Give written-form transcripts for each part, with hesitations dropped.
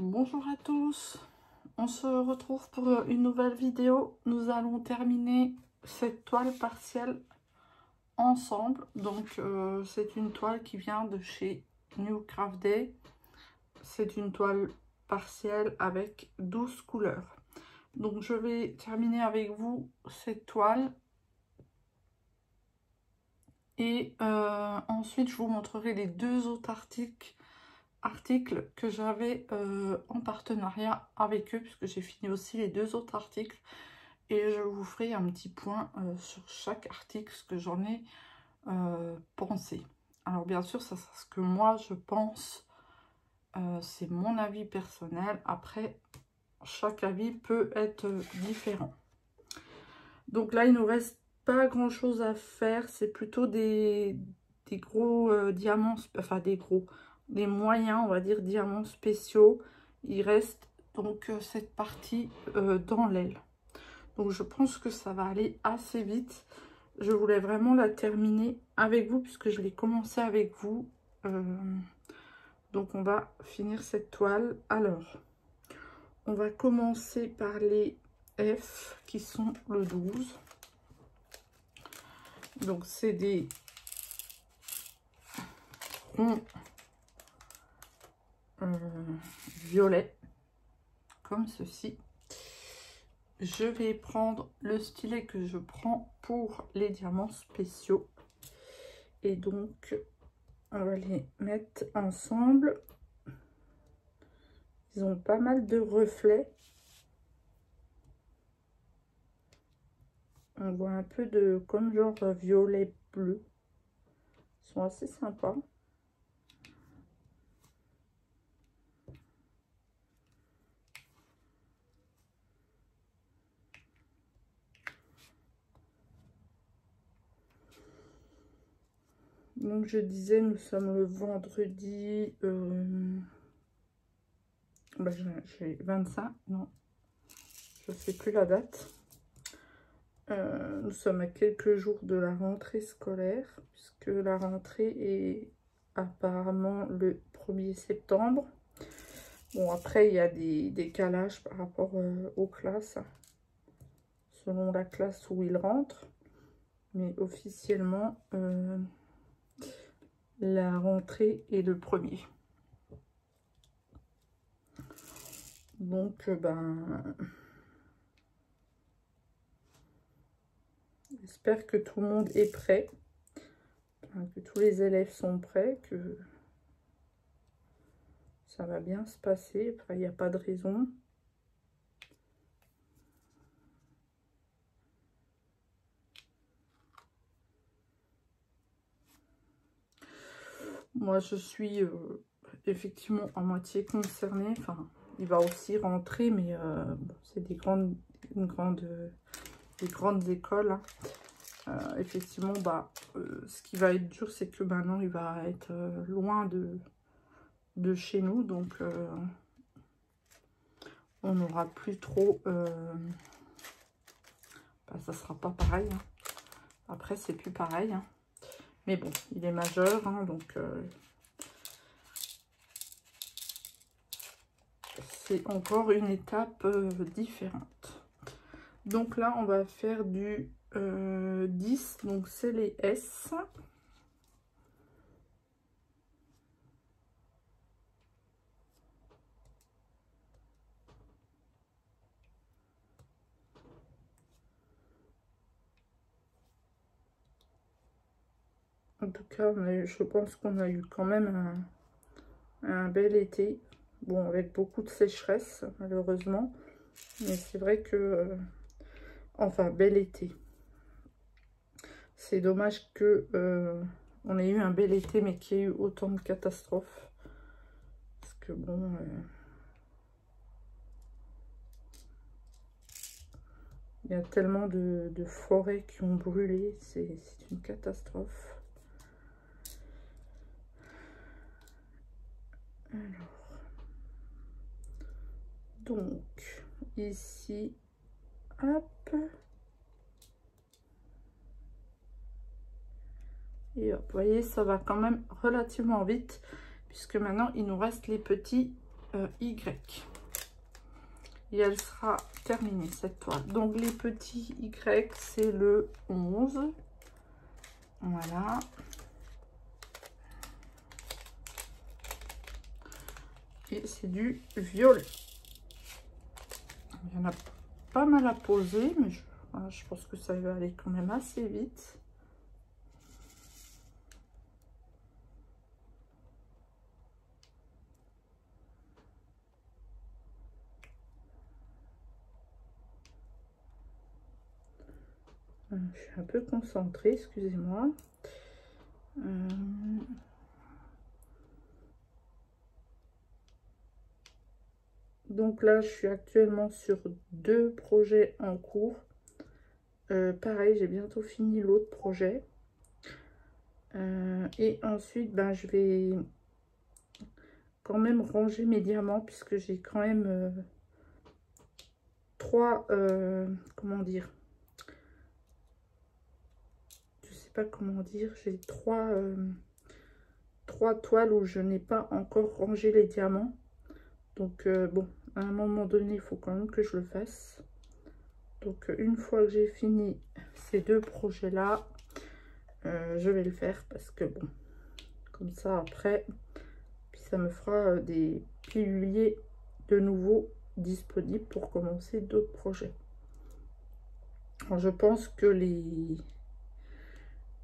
Bonjour à tous, on se retrouve pour une nouvelle vidéo. Nous allons terminer cette toile partielle ensemble. Donc c'est une toile qui vient de chez New Craft Day. C'est une toile partielle avec 12 couleurs. Donc je vais terminer avec vous cette toile. Et ensuite je vous montrerai les deux autres articles que j'avais en partenariat avec eux, puisque j'ai fini aussi les deux autres articles, et je vous ferai un petit point sur chaque article, ce que j'en ai pensé. Alors bien sûr, ça c'est ce que moi je pense, c'est mon avis personnel. Après, chaque avis peut être différent. Donc là, il nous reste pas grand chose à faire, c'est plutôt des gros diamants, enfin des moyens, on va dire, diamants spéciaux. Il reste donc cette partie dans l'aile. Donc je pense que ça va aller assez vite. Je voulais vraiment la terminer avec vous puisque je l'ai commencé avec vous. Donc on va finir cette toile. Alors, on va commencer par les F qui sont le 12. Donc c'est des ronds violets comme ceci. Je vais prendre le stylet que je prends pour les diamants spéciaux et donc on va les mettre ensemble. Ils ont pas mal de reflets, on voit un peu de comme genre violet bleu. Ils sont assez sympas. Donc je disais, nous sommes le vendredi j'ai 25, non, je ne sais plus la date. Nous sommes à quelques jours de la rentrée scolaire, puisque la rentrée est apparemment le 1er septembre. Bon, après, il y a des décalages par rapport aux classes, selon la classe où ils rentrent. Mais officiellement, la rentrée est le 1er. Donc, j'espère que tout le monde est prêt, que tous les élèves sont prêts, que ça va bien se passer. Enfin, il n'y a pas de raison. Moi, je suis effectivement à moitié concernée. Enfin, il va aussi rentrer, mais c'est des grandes écoles. Hein. Effectivement, ce qui va être dur, c'est que maintenant, il va être loin de chez nous. Donc, on n'aura plus trop... ça sera pas pareil. Hein. Après, c'est plus pareil. Hein. Mais bon, il est majeur, hein, donc... c'est encore une étape différente. Donc là, on va faire du 10, donc c'est les S. En tout cas, je pense qu'on a eu quand même un bel été. Bon, avec beaucoup de sécheresse, malheureusement. Mais c'est vrai que... enfin, bel été. C'est dommage que on ait eu un bel été, mais qu'il y ait eu autant de catastrophes. Parce que bon... il y a tellement de forêts qui ont brûlé. C'est une catastrophe. Alors... donc, ici... hop... et hop, vous voyez, ça va quand même relativement vite, puisque maintenant, il nous reste les petits Y. Et elle sera terminée, cette toile. Donc les petits Y, c'est le 11. Voilà. Et c'est du violet. Il y en a pas mal à poser, mais voilà, je pense que ça va aller quand même assez vite. Je suis un peu concentrée, excusez-moi. Donc là, je suis actuellement sur 2 projets en cours. Pareil, j'ai bientôt fini l'autre projet. Et ensuite, ben, je vais quand même ranger mes diamants, puisque j'ai quand même 3, comment dire, je sais pas comment dire, j'ai 3 toiles où je n'ai pas encore rangé les diamants. Donc bon, à un moment donné, il faut quand même que je le fasse. Donc une fois que j'ai fini ces 2 projets là, je vais le faire, parce que bon, comme ça après, puis ça me fera des piluliers de nouveau disponibles pour commencer d'autres projets. Alors je pense que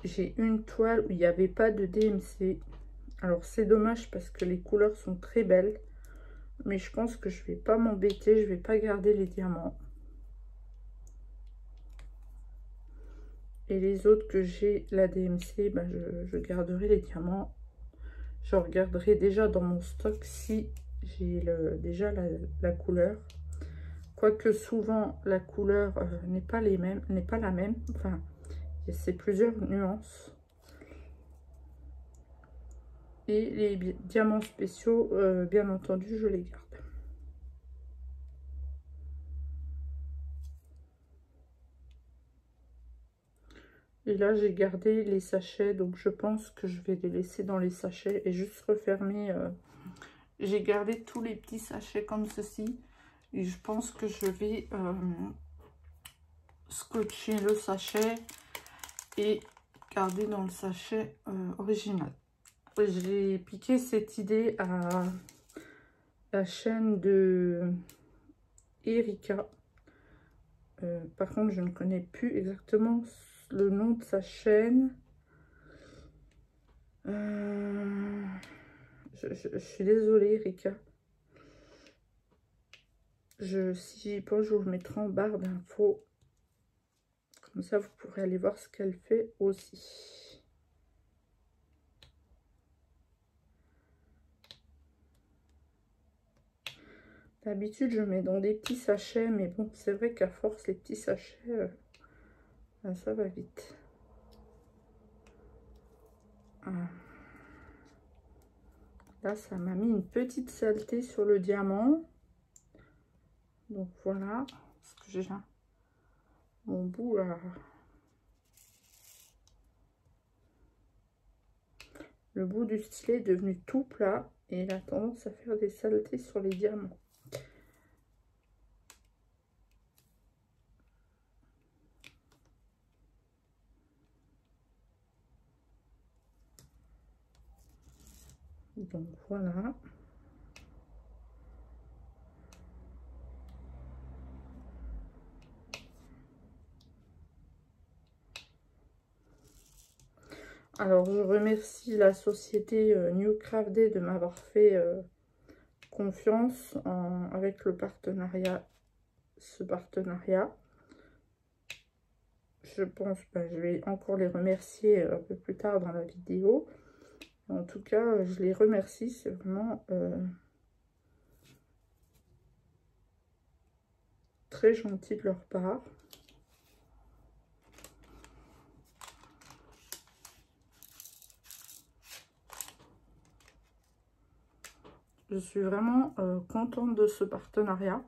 j'ai une toile où il n'y avait pas de DMC. Alors c'est dommage parce que les couleurs sont très belles, mais je pense que je vais pas m'embêter, je vais pas garder les diamants. Et les autres que j'ai la DMC, ben je garderai les diamants. Je regarderai déjà dans mon stock si j'ai déjà la couleur. Quoique souvent la couleur n'est pas la même. Enfin, c'est plusieurs nuances. Et les diamants spéciaux, bien entendu, je les garde. Et là, j'ai gardé les sachets, donc je pense que je vais les laisser dans les sachets et juste refermer. J'ai gardé tous les petits sachets comme ceci. Et je pense que je vais scotcher le sachet et garder dans le sachet original. J'ai piqué cette idée à la chaîne de Erika. Par contre, je ne connais plus exactement le nom de sa chaîne. Je suis désolée, Erika. Si j'y pense, je vous mettrai en barre d'infos. Comme ça, vous pourrez aller voir ce qu'elle fait aussi. D'habitude, je mets dans des petits sachets, mais bon, c'est vrai qu'à force, les petits sachets, ça va vite. Là, ça m'a mis une petite saleté sur le diamant. Donc voilà, ce que j'ai là. Mon bout là. Le bout du stylet est devenu tout plat et il a tendance à faire des saletés sur les diamants. Donc voilà. Alors je remercie la société New Craft Day de m'avoir fait confiance avec ce partenariat. Je pense que je vais encore les remercier un peu plus tard dans la vidéo. En tout cas, je les remercie, c'est vraiment très gentil de leur part. Je suis vraiment contente de ce partenariat.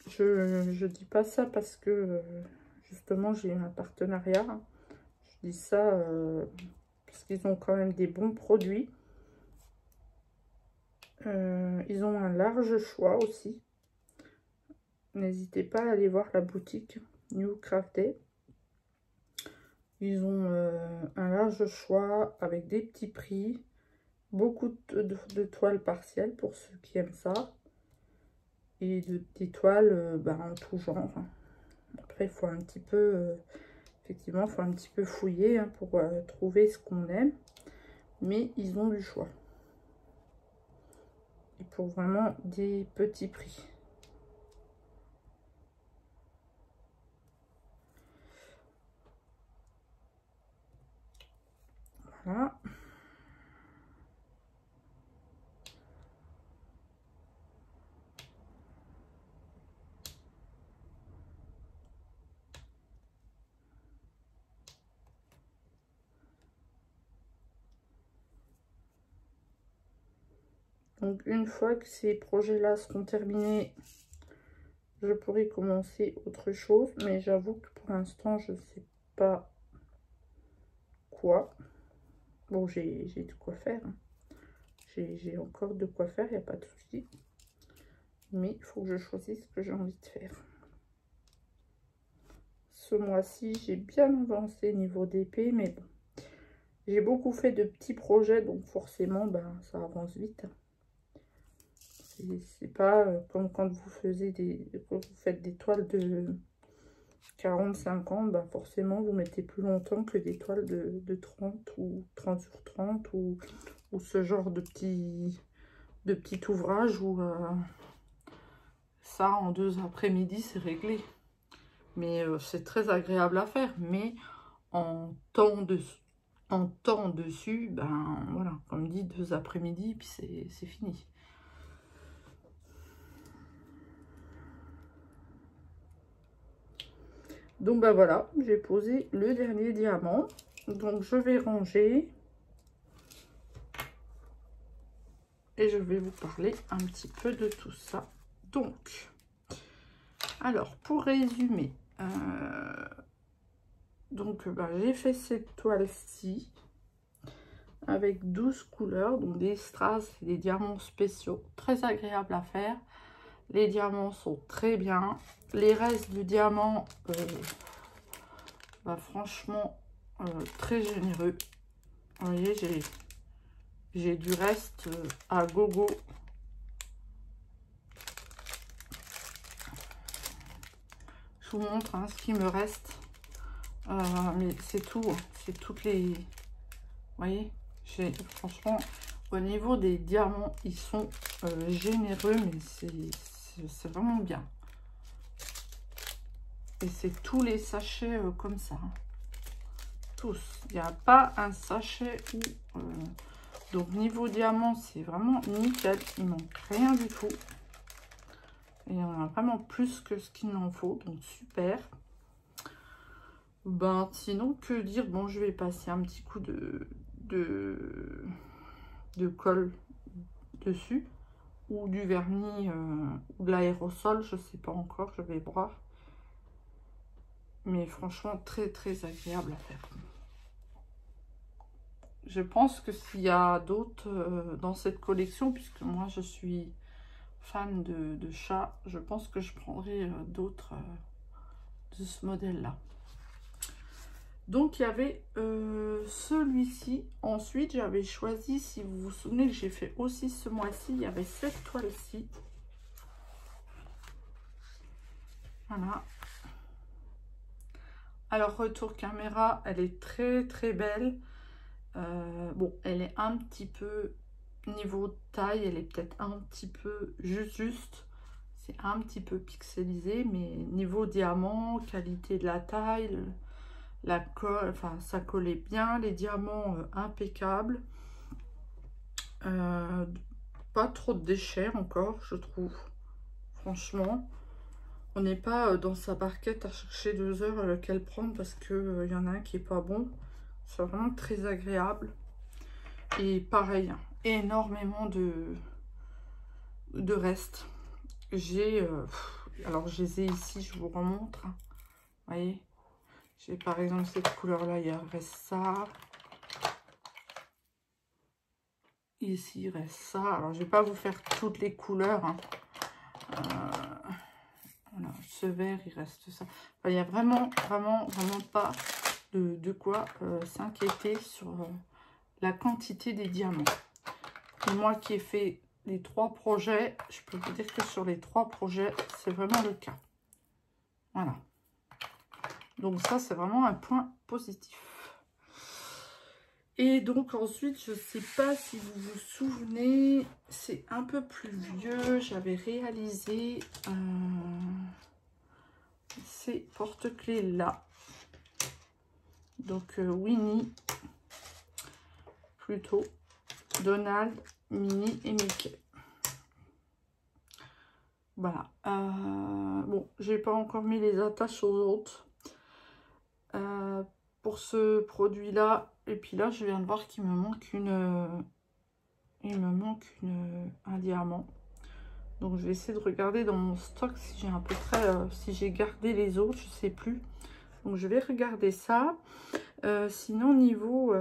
Je dis pas ça parce que justement j'ai eu un partenariat. Je dis ça parce qu'ils ont quand même des bons produits. Ils ont un large choix aussi. N'hésitez pas à aller voir la boutique New Craft Day. Ils ont un large choix avec des petits prix. Beaucoup de toiles partielles pour ceux qui aiment ça. Et des toiles en tout genre. Après, il faut un petit peu... effectivement, il faut un petit peu fouiller hein, pour trouver ce qu'on aime. Mais ils ont du choix. Et pour vraiment des petits prix. Voilà. Donc une fois que ces projets-là seront terminés, je pourrai commencer autre chose. Mais j'avoue que pour l'instant, je ne sais pas quoi. Bon, j'ai de quoi faire. Hein. J'ai encore de quoi faire, il n'y a pas de souci. Mais il faut que je choisisse ce que j'ai envie de faire. Ce mois-ci, j'ai bien avancé niveau d'épée, mais bon. J'ai beaucoup fait de petits projets, donc forcément, ça avance vite. C'est pas comme quand vous faites des toiles de 40-50, forcément, vous mettez plus longtemps que des toiles de 30 ou 30 sur 30 ou ce genre de petit ouvrage où ça, en 2 après-midi, c'est réglé. Mais c'est très agréable à faire, mais en temps dessus, voilà, comme dit, 2 après-midi, puis c'est fini. Donc voilà, j'ai posé le dernier diamant. Donc je vais ranger. Et je vais vous parler un petit peu de tout ça. Donc, alors pour résumer, j'ai fait cette toile-ci avec 12 couleurs, donc des strass et des diamants spéciaux, très agréable à faire. Les diamants sont très bien. Les restes de diamants, franchement, très généreux. Vous voyez, j'ai du reste à gogo. Je vous montre ce qui me reste. Mais c'est tout. C'est toutes les... Vous voyez, franchement, au niveau des diamants, ils sont généreux, mais c'est vraiment bien. Et c'est tous les sachets comme ça. Hein. Tous. Il n'y a pas un sachet où... Donc, niveau diamant, c'est vraiment nickel. Il manque rien du tout. Et on a vraiment plus que ce qu'il m'en faut. Donc, super. Sinon, que dire? Bon, je vais passer un petit coup de colle dessus. Ou du vernis ou de l'aérosol, je sais pas encore, je vais voir. Mais franchement, très très agréable à faire. Je pense que s'il y a d'autres dans cette collection, puisque moi je suis fan de chats, je pense que je prendrai d'autres de ce modèle-là. Donc il y avait celui-ci. Ensuite, j'avais choisi, si vous vous souvenez que j'ai fait aussi ce mois-ci, il y avait cette toile-ci. Voilà. Alors, retour caméra, elle est très très belle. Bon, elle est un petit peu, niveau taille, elle est peut-être un petit peu juste. C'est un petit peu pixelisé, mais niveau diamant, qualité de la taille, la colle, enfin ça collait bien. Les diamants impeccables. Pas trop de déchets encore, je trouve. Franchement. On n'est pas dans sa barquette à chercher 2 heures lequel prendre parce qu'il y en a un qui est pas bon. C'est vraiment très agréable. Et pareil, hein, énormément de restes. J'ai... alors, je les ai ici, je vous remontre. Hein. Vous voyez, j'ai par exemple cette couleur-là, il reste ça. Ici, il reste ça. Alors, je vais pas vous faire toutes les couleurs. Hein. Voilà, ce vert, il reste ça. Enfin, il n'y a vraiment pas de quoi s'inquiéter sur la quantité des diamants. Et moi qui ai fait les 3 projets, je peux vous dire que sur les 3 projets, c'est vraiment le cas. Voilà. Donc ça, c'est vraiment un point positif. Et donc ensuite, je ne sais pas si vous vous souvenez, c'est un peu plus vieux, j'avais réalisé ces porte-clés là. Donc Winnie, plutôt, Donald, Minnie et Mickey. Voilà. Bon, j'ai pas encore mis les attaches aux autres. Pour ce produit-là, et puis là, je viens de voir qu'il me manque un diamant. Donc, je vais essayer de regarder dans mon stock si j'ai à peu près, si j'ai gardé les autres, je sais plus. Donc, je vais regarder ça. Sinon, niveau,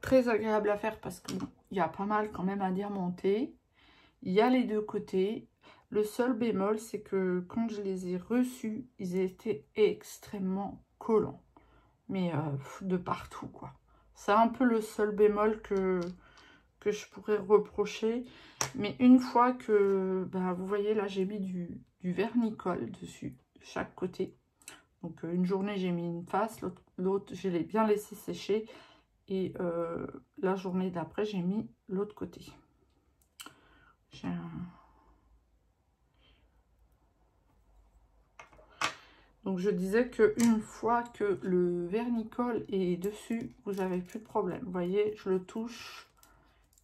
très agréable à faire parce qu'il y a pas mal quand même à diamanter. Il y a les deux côtés. Le seul bémol, c'est que quand je les ai reçus, ils étaient extrêmement collants. Mais de partout, quoi. C'est un peu le seul bémol que je pourrais reprocher. Mais une fois que, vous voyez, là, j'ai mis du vernicole dessus, de chaque côté. Donc, une journée, j'ai mis une face, l'autre, je l'ai bien laissé sécher. Et la journée d'après, j'ai mis l'autre côté. J'ai un... Donc, je disais qu'une fois que le vernicole est dessus, vous n'avez plus de problème. Vous voyez, je le touche,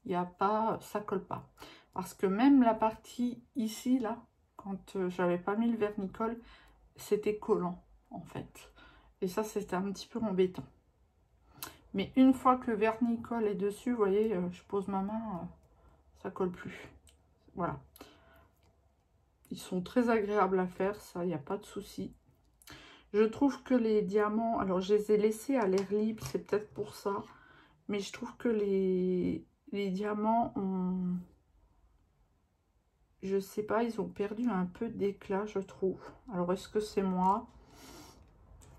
il n'y a pas, ça colle pas. Parce que même la partie ici, là, quand j'avais pas mis le vernicole, c'était collant, en fait. Et ça, c'était un petit peu embêtant. Mais une fois que le vernicole est dessus, vous voyez, je pose ma main, ça colle plus. Voilà. Ils sont très agréables à faire, ça, il n'y a pas de souci. Je trouve que les diamants, alors je les ai laissés à l'air libre, c'est peut-être pour ça. Mais je trouve que les diamants ont... Je sais pas, ils ont perdu un peu d'éclat, je trouve. Alors, est-ce que c'est moi?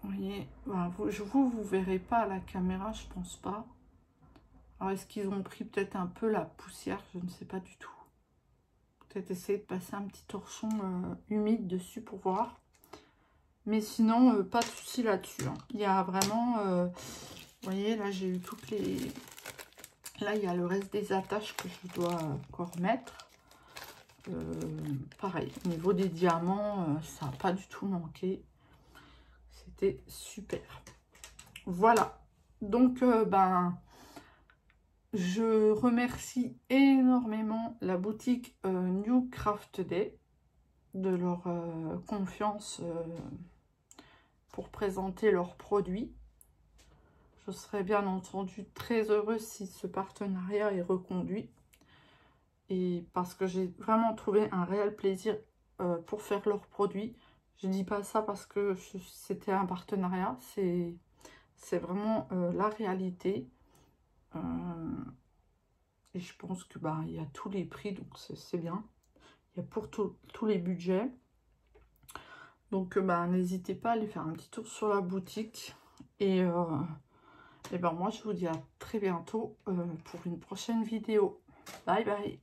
Vous voyez, vous verrez pas à la caméra, je pense pas. Alors, est-ce qu'ils ont pris peut-être un peu la poussière? Je ne sais pas du tout. Peut-être essayer de passer un petit torchon humide dessus pour voir. Mais sinon, pas de souci là-dessus. Hein. Il y a vraiment... vous voyez, là, j'ai eu toutes les... Là, il y a le reste des attaches que je dois encore mettre. Pareil, au niveau des diamants, ça n'a pas du tout manqué. C'était super. Voilà. Donc, je remercie énormément la boutique New Craft Day de leur confiance pour présenter leurs produits. Je serais bien entendu très heureuse si ce partenariat est reconduit. Et parce que j'ai vraiment trouvé un réel plaisir pour faire leurs produits. Je ne dis pas ça parce que c'était un partenariat, c'est vraiment la réalité. Et je pense que il y a tous les prix, donc c'est bien. Il y a pour tous les budgets. Donc n'hésitez pas à aller faire un petit tour sur la boutique. Et moi je vous dis à très bientôt pour une prochaine vidéo. Bye bye.